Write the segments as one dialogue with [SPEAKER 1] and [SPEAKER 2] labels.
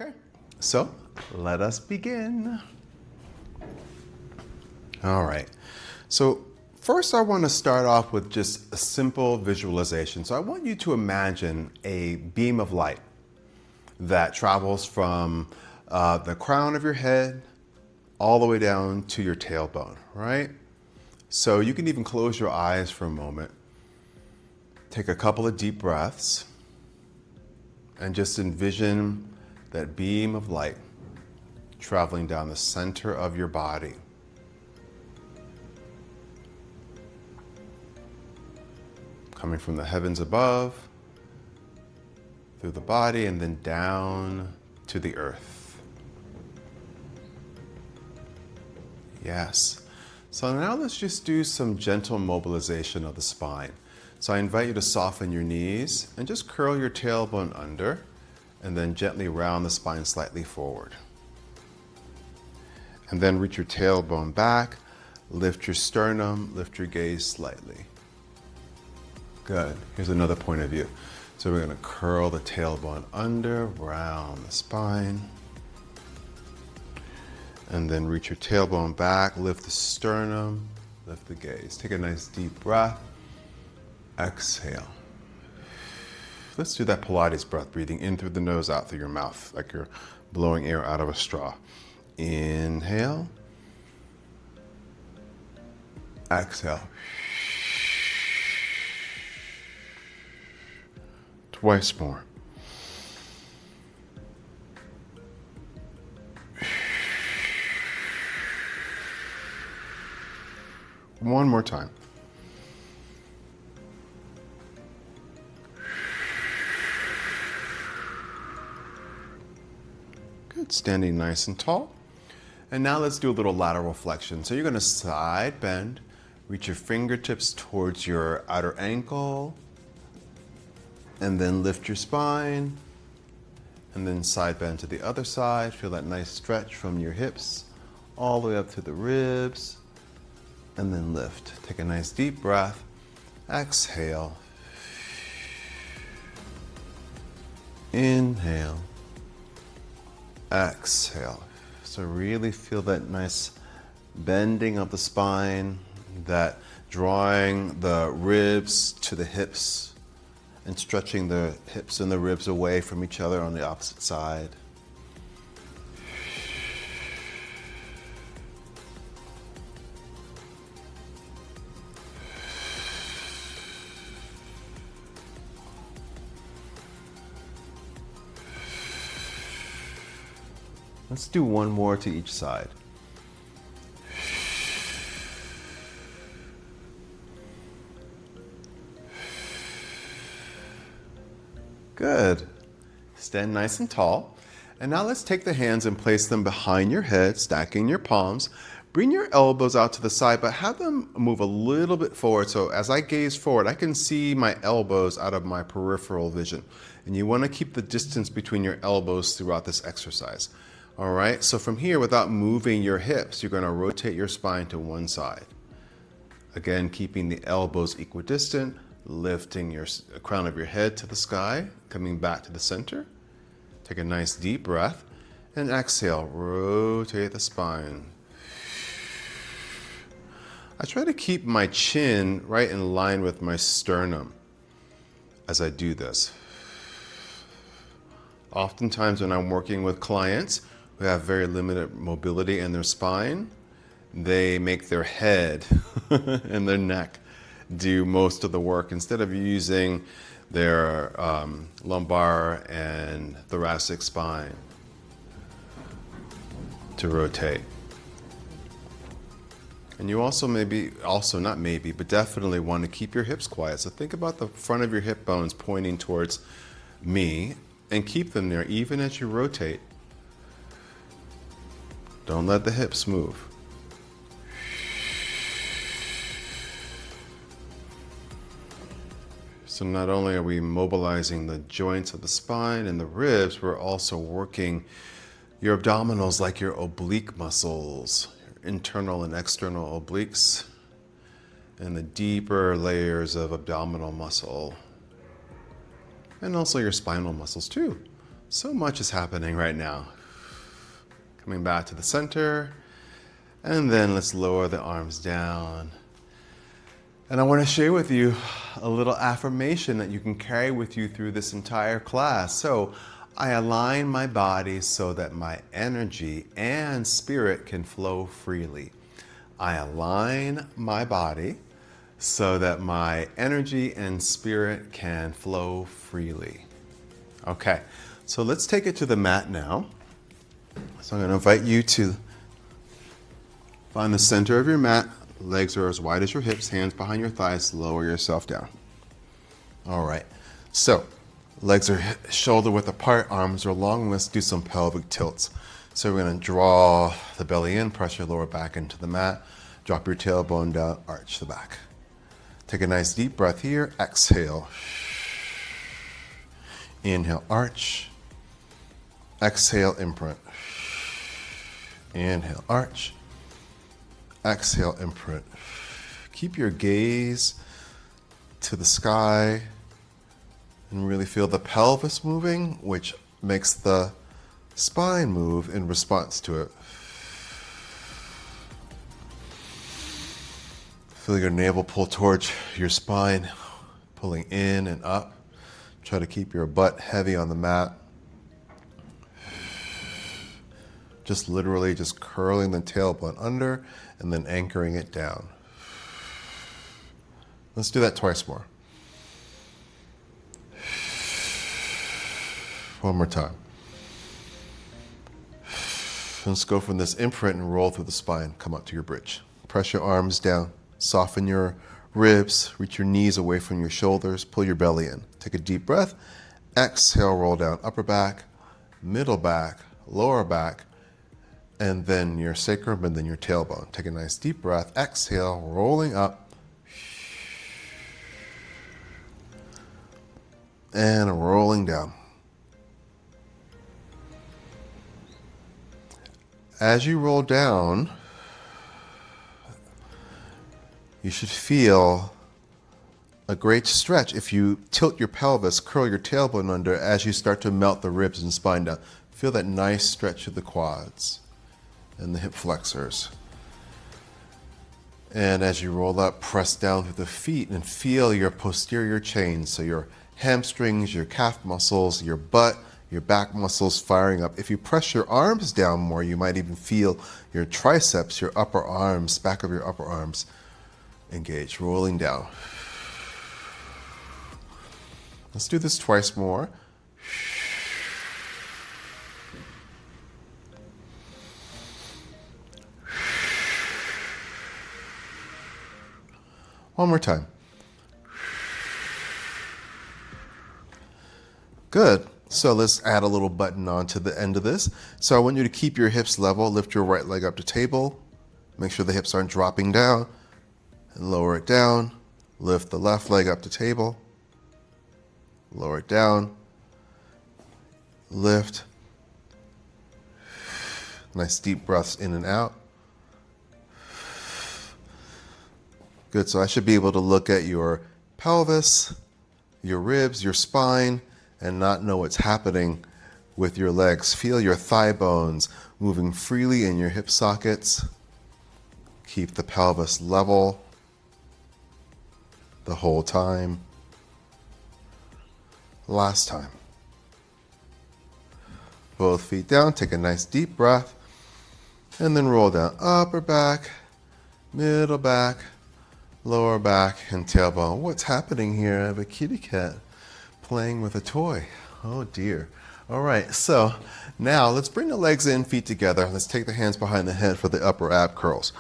[SPEAKER 1] Okay, so let us begin. All right, so first I want to start off with just a simple visualization. So I want you to imagine a beam of light that travels from the crown of your head all the way down to your tailbone, right? So you can even close your eyes for a moment. Take a couple of deep breaths and just envision that beam of light traveling down the center of your body. Coming from the heavens above, through the body, and then down to the earth. Yes. So now let's just do some gentle mobilization of the spine. So I invite you to soften your knees and just curl your tailbone under and then gently round the spine slightly forward. And then reach your tailbone back, lift your sternum, lift your gaze slightly. Good. Here's another point of view. So we're going to curl the tailbone under, round the spine. And then reach your tailbone back, lift the sternum, lift the gaze. Take a nice deep breath. Exhale. Let's do that Pilates breath, breathing in through the nose, out through your mouth, like you're blowing air out of a straw. Inhale. Exhale. Twice more. One more time. Good, standing nice and tall. And now let's do a little lateral flexion. So you're going to side bend, reach your fingertips towards your outer ankle, and then lift your spine, and then side bend to the other side. Feel that nice stretch from your hips all the way up to the ribs, and then lift. Take a nice deep breath. Exhale. Inhale. Exhale. So really feel that nice bending of the spine, that drawing the ribs to the hips and stretching the hips and the ribs away from each other on the opposite side. Let's do one more to each side. Good. Stand nice and tall. And now let's take the hands and place them behind your head, stacking your palms. Bring your elbows out to the side, but have them move a little bit forward. So as I gaze forward, I can see my elbows out of my peripheral vision. And you want to keep the distance between your elbows throughout this exercise. All right, so from here, without moving your hips, you're going to rotate your spine to one side. Again, keeping the elbows equidistant, lifting your crown of your head to the sky, coming back to the center. Take a nice deep breath and exhale, rotate the spine. I try to keep my chin right in line with my sternum as I do this. Oftentimes when I'm working with clients who have very limited mobility in their spine, they make their head and their neck do most of the work instead of using their lumbar and thoracic spine to rotate. And you also but definitely want to keep your hips quiet. So think about the front of your hip bones pointing towards me and keep them there even as you rotate. Don't let the hips move. So not only are we mobilizing the joints of the spine and the ribs, we're also working your abdominals like your oblique muscles, your internal and external obliques, and the deeper layers of abdominal muscle, and also your spinal muscles too. So much is happening right now. Coming back to the center, and then let's lower the arms down. And I want to share with you a little affirmation that you can carry with you through this entire class. So I align my body so that my energy and spirit can flow freely. I align my body so that my energy and spirit can flow freely. Okay, so let's take it to the mat now. So I'm going to invite you to find the center of your mat. Legs are as wide as your hips, hands behind your thighs, lower yourself down. All right, so legs are shoulder width apart, arms are long. Let's do some pelvic tilts. So we're going to draw the belly in, press your lower back into the mat, drop your tailbone down, arch the back. Take a nice deep breath here, exhale. Inhale, arch. Exhale, imprint. Inhale, arch. Exhale, imprint. Keep your gaze to the sky and really feel the pelvis moving, which makes the spine move in response to it. Feel your navel pull towards your spine, pulling in and up. Try to keep your butt heavy on the mat. Just literally just curling the tailbone under and then anchoring it down. Let's do that twice more. One more time. Let's go from this imprint and roll through the spine. Come up to your bridge. Press your arms down. Soften your ribs. Reach your knees away from your shoulders. Pull your belly in. Take a deep breath. Exhale, roll down. Upper back, middle back, lower back, and then your sacrum, and then your tailbone. Take a nice deep breath. Exhale, rolling up. And rolling down. As you roll down, you should feel a great stretch if you tilt your pelvis, curl your tailbone under as you start to melt the ribs and spine down. Feel that nice stretch of the quads and the hip flexors. And as you roll up, press down through the feet and feel your posterior chains. So your hamstrings, your calf muscles, your butt, your back muscles firing up. If you press your arms down more, you might even feel your triceps, your upper arms, back of your upper arms engage, rolling down. Let's do this twice more. One more time. Good. So let's add a little button on to the end of this. So I want you to keep your hips level. Lift your right leg up to table. Make sure the hips aren't dropping down. And lower it down. Lift the left leg up to table. Lower it down. Lift. Nice deep breaths in and out. Good, so I should be able to look at your pelvis, your ribs, your spine, and not know what's happening with your legs. Feel your thigh bones moving freely in your hip sockets. Keep the pelvis level the whole time. Last time. Both feet down, take a nice deep breath, and then roll down. Upper back, middle back, lower back, and tailbone. What's happening here? I have a kitty cat playing with a toy. Oh dear. All right, so now let's bring the legs in, feet together. Let's take the hands behind the head for the upper ab curls.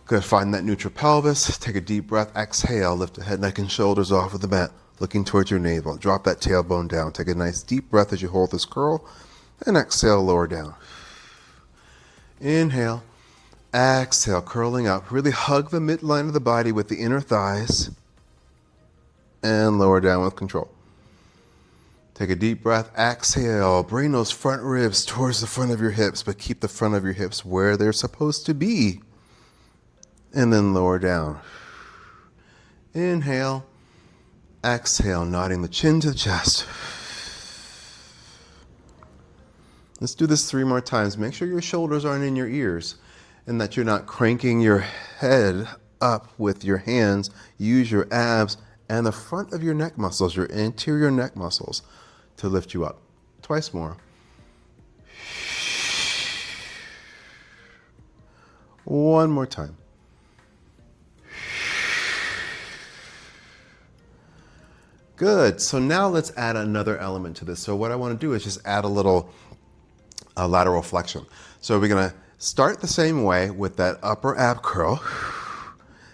[SPEAKER 1] Good, find that neutral pelvis. Take a deep breath, exhale, lift the head, neck, and shoulders off of the mat, looking towards your navel. Drop that tailbone down. Take a nice deep breath as you hold this curl, and exhale, lower down. Inhale, exhale, curling up. Really hug the midline of the body with the inner thighs, and lower down with control. Take a deep breath, exhale, bring those front ribs towards the front of your hips, but keep the front of your hips where they're supposed to be. And then lower down. Inhale, exhale, nodding the chin to the chest. Let's do this 3 more times. Make sure your shoulders aren't in your ears and that you're not cranking your head up with your hands. Use your abs and the front of your neck muscles, your interior neck muscles, to lift you up. Twice more. One more time. Good. So now let's add another element to this. So what I want to do is just add a little lateral flexion. So we're going to start the same way with that upper ab curl.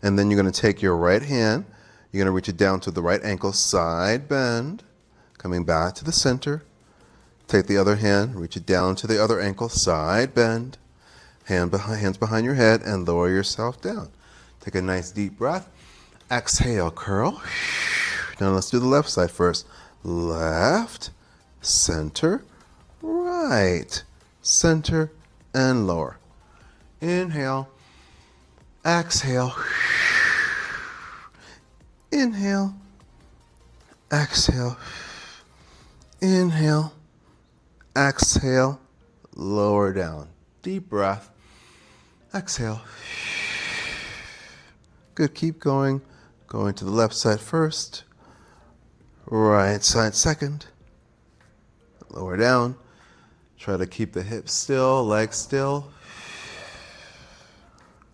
[SPEAKER 1] And then you're going to take your right hand. You're going to reach it down to the right ankle, side bend, coming back to the center. Take the other hand, reach it down to the other ankle, side bend, hands behind your head, and lower yourself down. Take a nice deep breath. Exhale, curl. Now let's do the left side first. Left, center, right, center, and lower. Inhale, exhale, inhale, exhale, inhale, exhale, lower down. Deep breath, exhale. Good, keep going. Going to the left side first. Right side second. Lower down. Try to keep the hips still, legs still.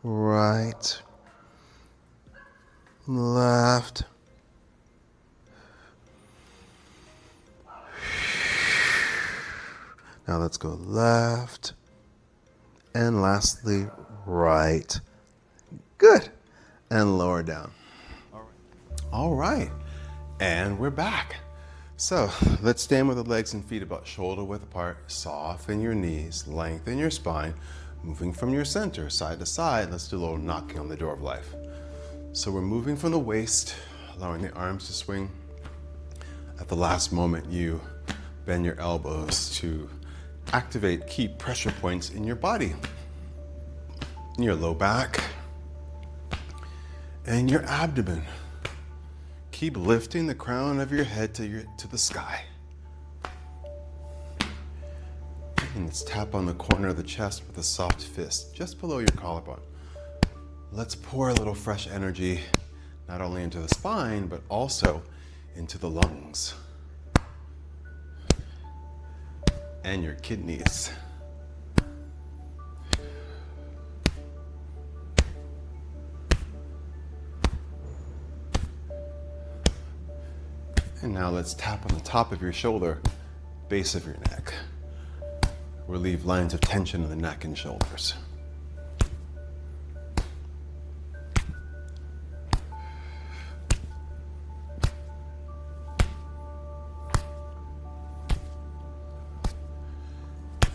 [SPEAKER 1] Right. Left. Now let's go left. And lastly, right. Good. And lower down. All right. And we're back. So let's stand with the legs and feet about shoulder width apart. Soften your knees, lengthen your spine, moving from your center, side to side. Let's do a little knocking on the door of life. So we're moving from the waist, allowing the arms to swing. At the last moment, you bend your elbows to activate key pressure points in your body. In your low back and your abdomen. Keep lifting the crown of your head to the sky. And let's tap on the corner of the chest with a soft fist, just below your collarbone. Let's pour a little fresh energy, not only into the spine, but also into the lungs and your kidneys. And now let's tap on the top of your shoulder, base of your neck. Relieve lines of tension in the neck and shoulders.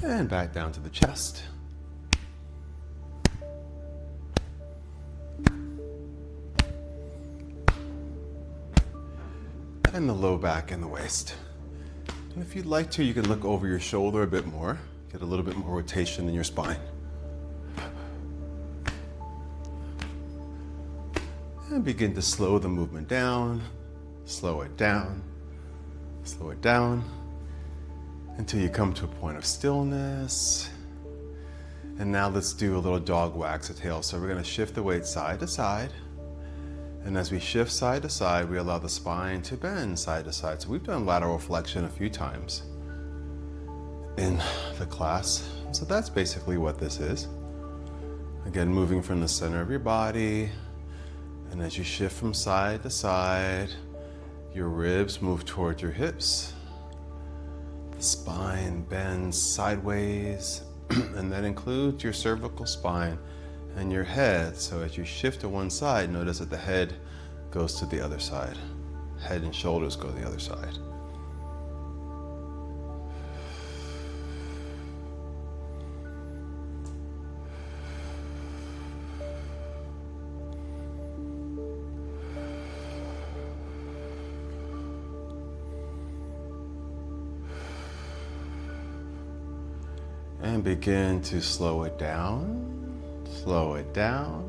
[SPEAKER 1] And back down to the chest. And the low back and the waist. And if you'd like to, you can look over your shoulder a bit more, get a little bit more rotation in your spine. And begin to slow the movement down, slow it down, slow it down, until you come to a point of stillness. And now let's do a little dog wax a tail. So we're going to shift the weight side to side. And as we shift side to side, we allow the spine to bend side to side. So we've done lateral flexion a few times in the class. So that's basically what this is. Again, moving from the center of your body. And as you shift from side to side, your ribs move towards your hips. The spine bends sideways, and that includes your cervical spine and your head. So as you shift to one side, notice that the head goes to the other side. Head and shoulders go to the other side. And begin to slow it down. Slow it down,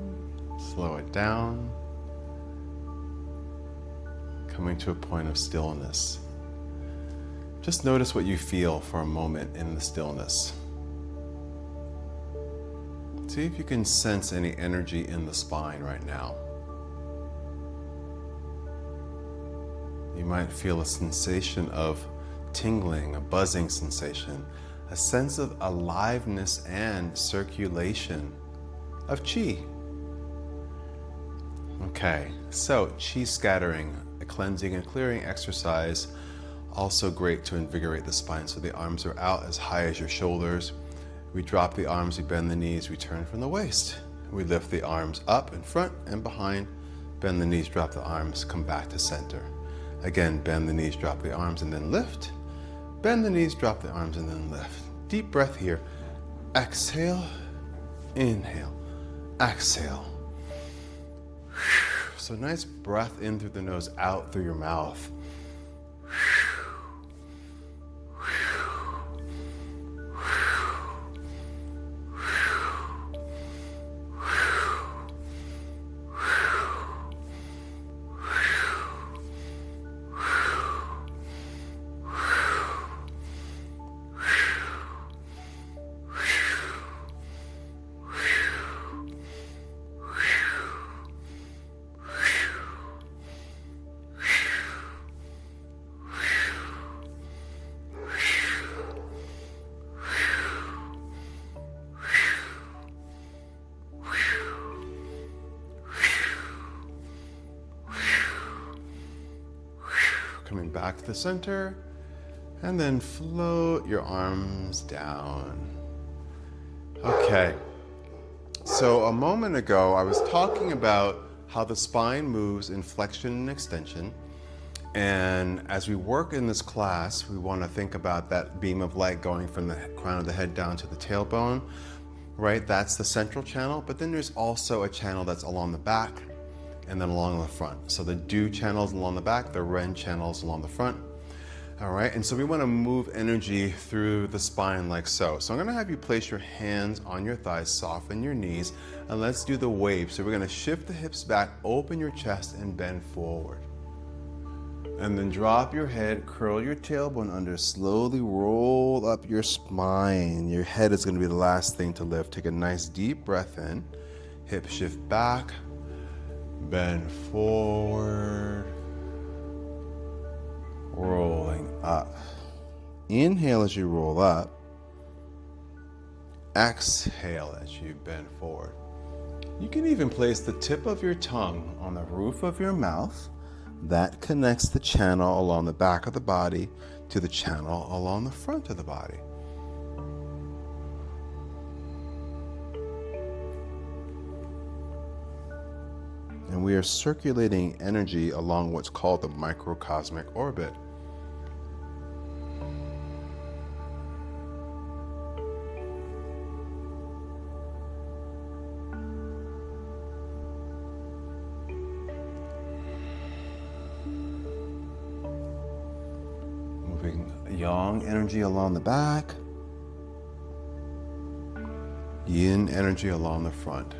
[SPEAKER 1] slow it down, coming to a point of stillness. Just notice what you feel for a moment in the stillness. See if you can sense any energy in the spine right now. You might feel a sensation of tingling, a buzzing sensation, a sense of aliveness and circulation of qi. Okay, so qi scattering, a cleansing and clearing exercise, also great to invigorate the spine. So the arms are out as high as your shoulders. We drop the arms, we bend the knees, we turn from the waist. We lift the arms up in front and behind, bend the knees, drop the arms, come back to center. Again, bend the knees, drop the arms, and then lift. Bend the knees, drop the arms, and then lift. Deep breath here. Exhale, inhale, exhale. So nice breath in through the nose, out through your mouth. Coming back to the center, and then float your arms down. Okay, so a moment ago I was talking about how the spine moves in flexion and extension, and as we work in this class, we want to think about that beam of light going from the crown of the head down to the tailbone, right? That's the central channel, but then there's also a channel that's along the back and then along the front. So the Du channels along the back, the Ren channels along the front. All right, and so we want to move energy through the spine like so. So I'm going to have you place your hands on your thighs, soften your knees, and let's do the wave. So we're going to shift the hips back, open your chest, and bend forward. And then drop your head, curl your tailbone under, slowly roll up your spine. Your head is going to be the last thing to lift. Take a nice deep breath in, hip shift back, bend forward, rolling up. Inhale as you roll up. Exhale as you bend forward. You can even place the tip of your tongue on the roof of your mouth. That connects the channel along the back of the body to the channel along the front of the body. And we are circulating energy along what's called the microcosmic orbit. Moving yang energy along the back, yin energy along the front.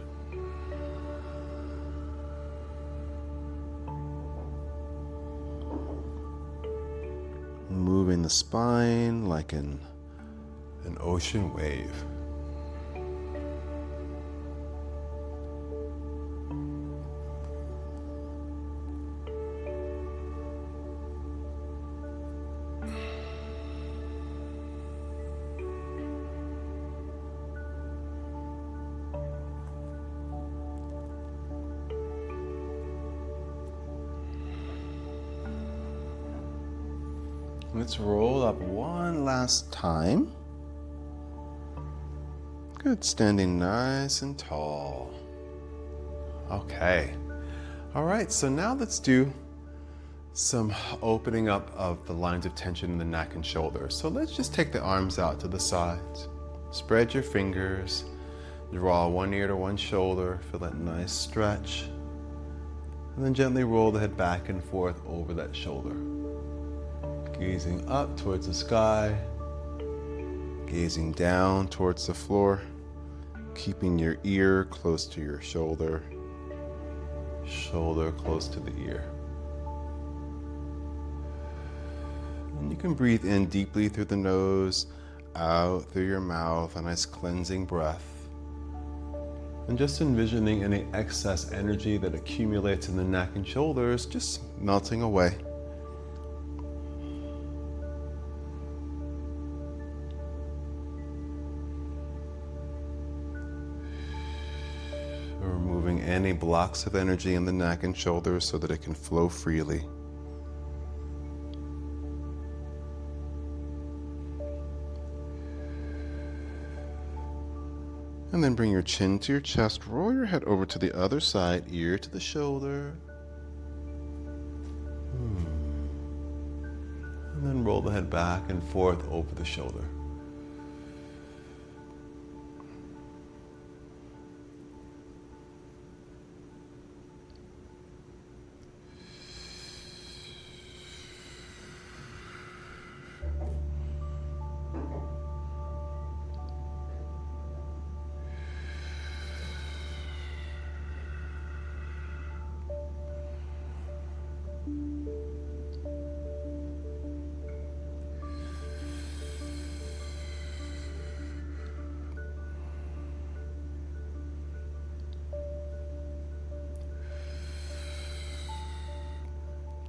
[SPEAKER 1] Moving the spine like an ocean wave. Let's roll up one last time. Good, standing nice and tall. Okay. All right, so now let's do some opening up of the lines of tension in the neck and shoulders. So let's just take the arms out to the sides. Spread your fingers. Draw one ear to one shoulder. Feel that nice stretch. And then gently roll the head back and forth over that shoulder. Gazing up towards the sky, gazing down towards the floor, keeping your ear close to your shoulder, shoulder close to the ear. And you can breathe in deeply through the nose, out through your mouth, a nice cleansing breath. And just envisioning any excess energy that accumulates in the neck and shoulders just melting away. Removing any blocks of energy in the neck and shoulders so that it can flow freely. And then bring your chin to your chest, roll your head over to the other side, ear to the shoulder. And then roll the head back and forth over the shoulder.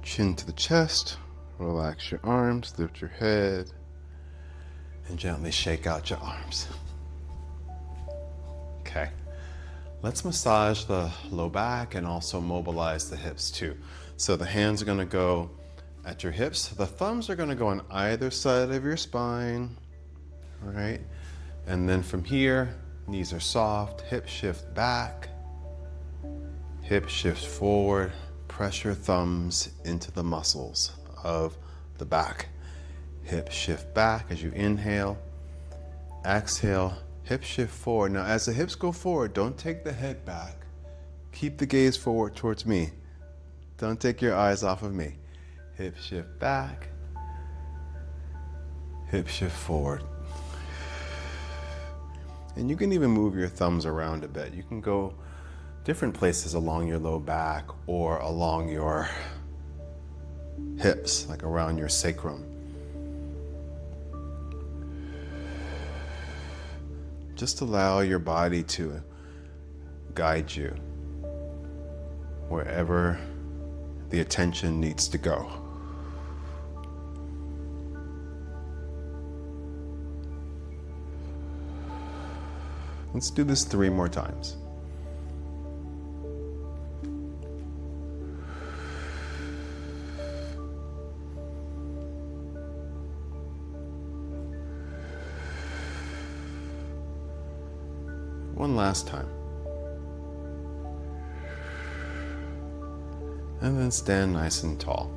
[SPEAKER 1] Chin to the chest, relax your arms, lift your head, and gently shake out your arms. Okay, let's massage the low back and also mobilize the hips too. So the hands are going to go at your hips. The thumbs are going to go on either side of your spine, all right? And then from here, knees are soft, hip shift back, hip shift forward. Press your thumbs into the muscles of the back. Hip shift back as you inhale. Exhale, hip shift forward. Now as the hips go forward, don't take the head back. Keep the gaze forward towards me. Don't take your eyes off of me. Hip shift back. Hip shift forward. And you can even move your thumbs around a bit. You can go different places along your low back or along your hips, like around your sacrum. Just allow your body to guide you wherever the attention needs to go. Let's do this 3 more times. One last time. And then stand nice and tall.